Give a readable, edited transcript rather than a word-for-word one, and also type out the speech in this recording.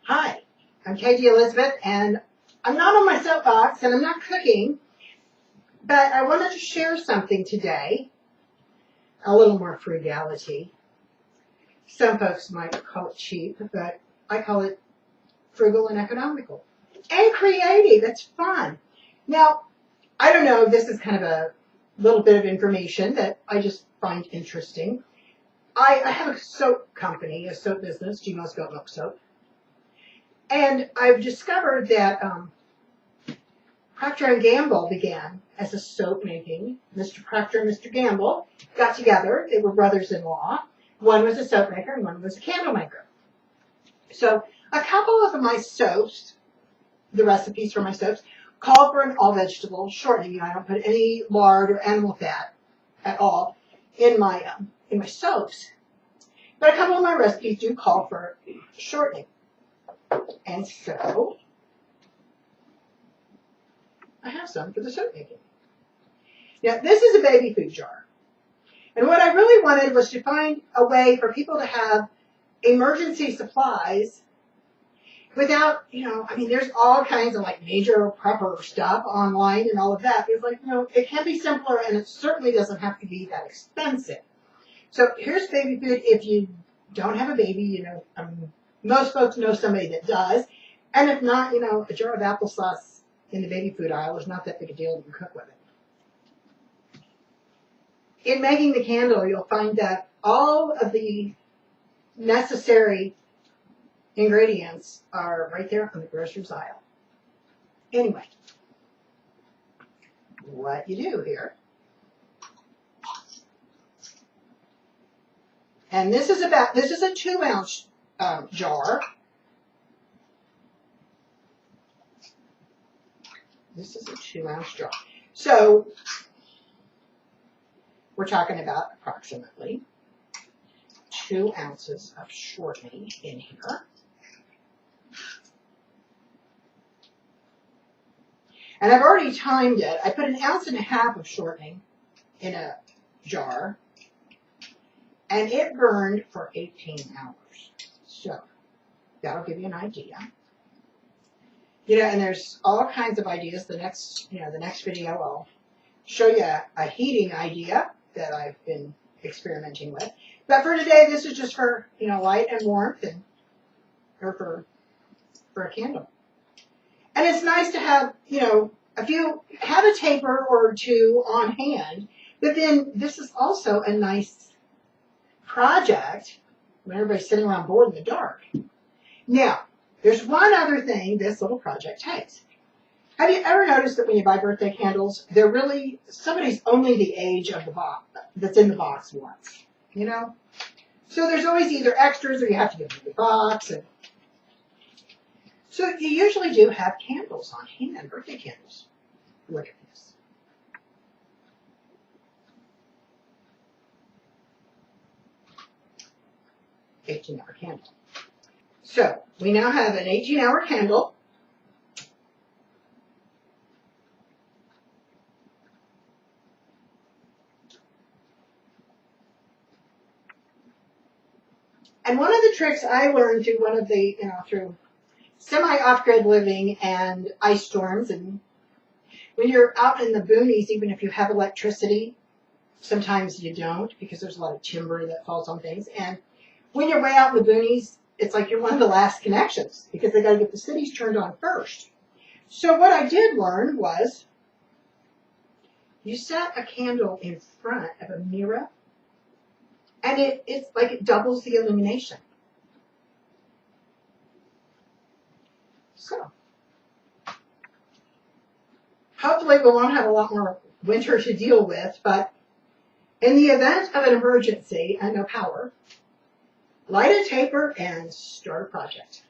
Hi, I'm Katie Elizabeth, and I'm not on my soapbox, and I'm not cooking, but I wanted to share something today, a little more frugality. Some folks might call it cheap, but I call it frugal and economical. And creative, it's fun. Now, I don't know, this is kind of a little bit of information that I just find interesting. I have a soap company, a soap business, Gmo's Goat Milk Soap. And I've discovered that Procter & Gamble began as a soap making. Mr. Procter and Mr. Gamble got together. They were brothers-in-law. One was a soap maker and one was a candle maker. So a couple of my soaps, the recipes for my soaps, call for an all-vegetable shortening. I don't put any lard or animal fat at all in my soaps. But a couple of my recipes do call for shortening. And so, I have some for the soap making. Now, this is a baby food jar. And what I really wanted was to find a way for people to have emergency supplies without, there's all kinds of like major prepper stuff online and all of that. It's like, it can be simpler and it certainly doesn't have to be that expensive. So here's baby food if you don't have a baby, most folks know somebody that does. And if not, a jar of applesauce in the baby food aisle is not that big a deal. You can cook with it. In making the candle, you'll find that all of the necessary ingredients are right there on the grocer's aisle. Anyway, what you do here, and this is a 2-ounce jar. This is a 2-ounce jar. So we're talking about approximately 2 ounces of shortening in here. And I've already timed it. I put 1.5 ounces of shortening in a jar, and it burned for 18 hours. So that'll give you an idea. And there's all kinds of ideas. The next video I'll show you a heating idea that I've been experimenting with. But for today, this is just for, light and warmth or for a candle. And it's nice to have, if you have a taper or two on hand, but then this is also a nice project when everybody's sitting around bored in the dark. Now, there's one other thing this little project takes. Have you ever noticed that when you buy birthday candles, they're really, somebody's only the age of the box that's in the box once, So there's always either extras or you have to give them the box. And so you usually do have candles on hand, birthday candles. Look at this. $18 candle. So we now have an 18-hour candle. And one of the tricks I learned through one of the, through semi-off-grid living and ice storms, and when you're out in the boonies, even if you have electricity, sometimes you don't because there's a lot of timber that falls on things. And when you're way out in the boonies, it's like you're one of the last connections because they got to get the cities turned on first. So what I did learn was you set a candle in front of a mirror, and it's like it doubles the illumination. So hopefully we won't have a lot more winter to deal with, but in the event of an emergency and no power, light a taper and start a project.